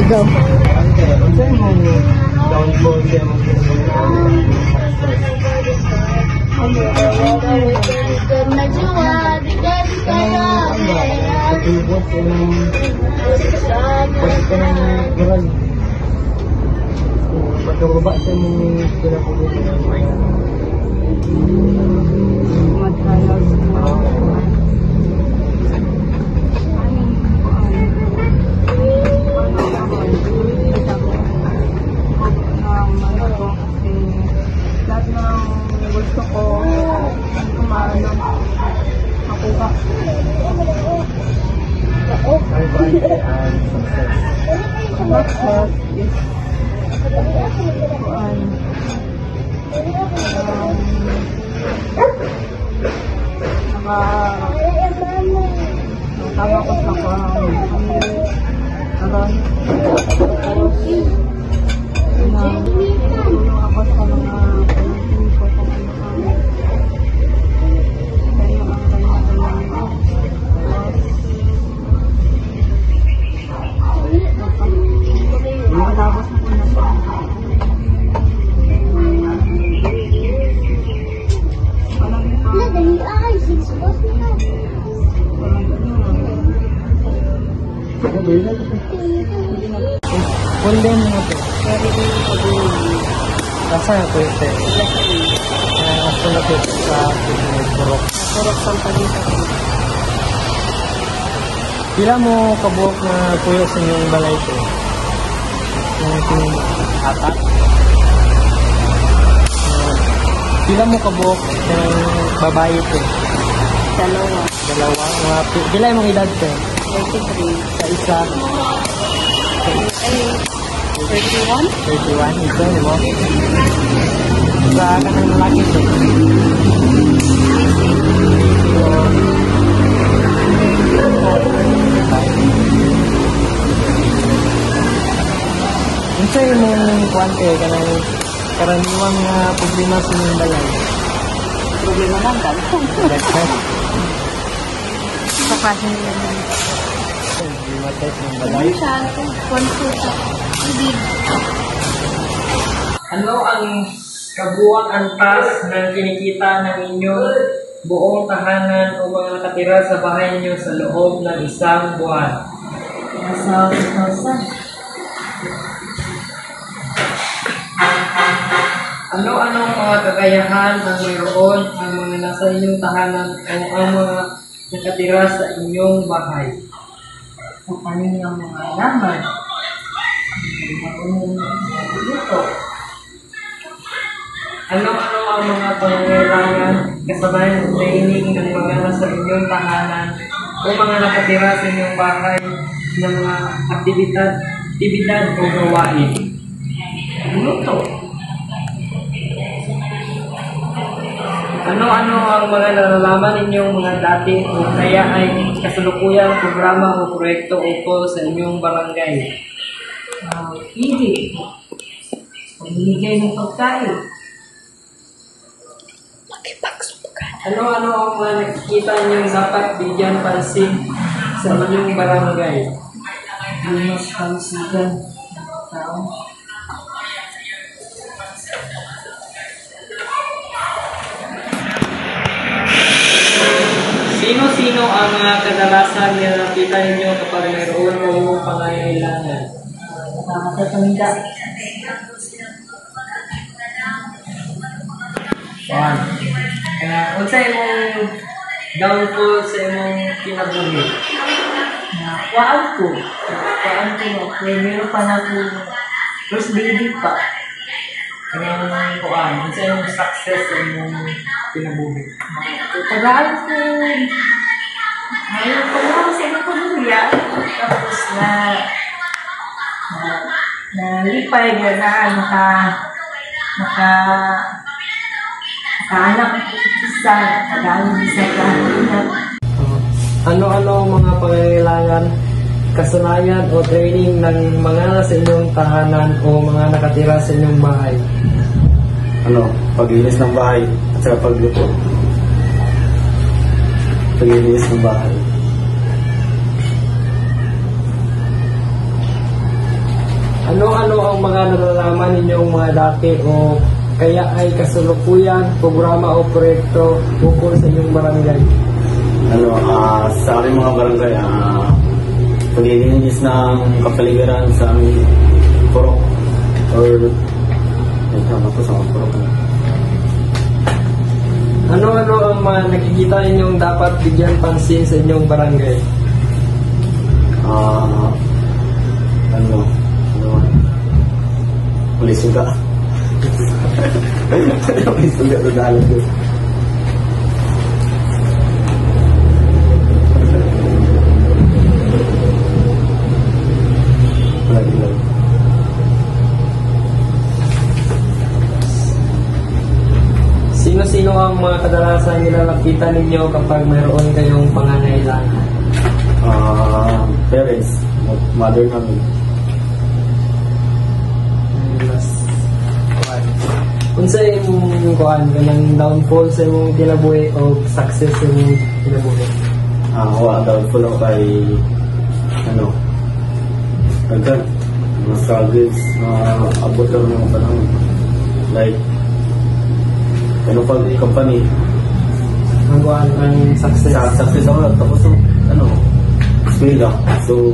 Ikaw? Ano mong downfall siya mong patubot ko ng patubot sa mong pinapulot ng mind. Lahat ng gusto ko kumaano makuha. Success is tama ko sa karon tulong ako sa mga pamangkin ko kung ano kami kaya ang kanya-kanya matapos ako na po Kunden mo ito. Rasa nga po ito. Ako na po sa purok. Purok Sampalita. Pila mo kabuok na puyo sa inyong balay ito? Yung atak? Pila mo kabuok ng babae ito? Dalawa. Pila mong edad ito? 33. Sa isa? 31? 31, ito, di mo? Sa kanang lalaki ito? Ito yung mong kuwante, kanang karaniwang problema sa inyong balay. Problema lang ka. Sa kasi nila nila. Problema tayo sa inyong balay. Siya, konsulta. Ibig. Ano ang kabuang antas ng kinikita ng inyong buong tahanan o mga nakatira sa bahay niyo sa loob ng isang buwan? Nasa 1,000. Ano-anong mga kakayahan ang mayroon ang mga nasa inyong tahanan o ang mga nakatira sa inyong bahay? Sa kanilang mga laman. Marunong dito. Ano-ano ang mga pangangailangan kasabay ng training ng mga nasa inyong tahanan o mga nakatira sa inyong bahay ng mga aktibidad o gawain? Luto. Ano-ano ang mga nalalaman ninyong mga dati o kaya ay kasalukuyang programa o proyekto ukol sa inyong barangay? Pili. Pamimigay ng pagkain. Ano-ano ang mga nakikita niyong dapat bigyan pansin sa inyong barangay? Limas pansigan ng tao. Sino-sino ang mga kadalasan nilapitan ninyo kapag mayroon kayong pangangailangan? Nakatatanda. Unsa imong downfall sa imong kinabuhi? Waan ko. Meron pa na ko. First baby pa. Anong kuan? Unsa imong success sa imong kinabuhi? Tagaan ko. Ngayon ko lang sa mga pamilya. Tapos nalipay na nakaanak isa. Nagaanak isa ka. Ano-ano ang mga pangangailangan, kasanayan o training ng mga nasa inyong tahanan o mga nakatira sa inyong bahay? Paglinis ng bahay at saka pagluto. Paglinis ng bahay. Ano-ano ang mga nalalaman ninyong mga dati o kaya ay kasalukuyan, programa o proyekto ukol sa inyong barangay? Sa aking mga barangay, paglilinis ng kapaligiran sa aming purok or sa mga purok. Ano-ano ang mga nakikita ninyong dapat bigyan pansin sa inyong barangay? May suga. May suga sa dalan ko. Lagi lang. Sino-sino ang mga kadalasan nilalapitan ninyo kapag mayroon kayong pangangailangan? Parents, mother namin. Unsa imong kuan kanang downfall sa imong kinabuhi o success sa imong kinabuhi? Daw full of kay agad mga struggles abot lang ng panahon like pag company Ang kuan ang success. success ako tapos eskwela so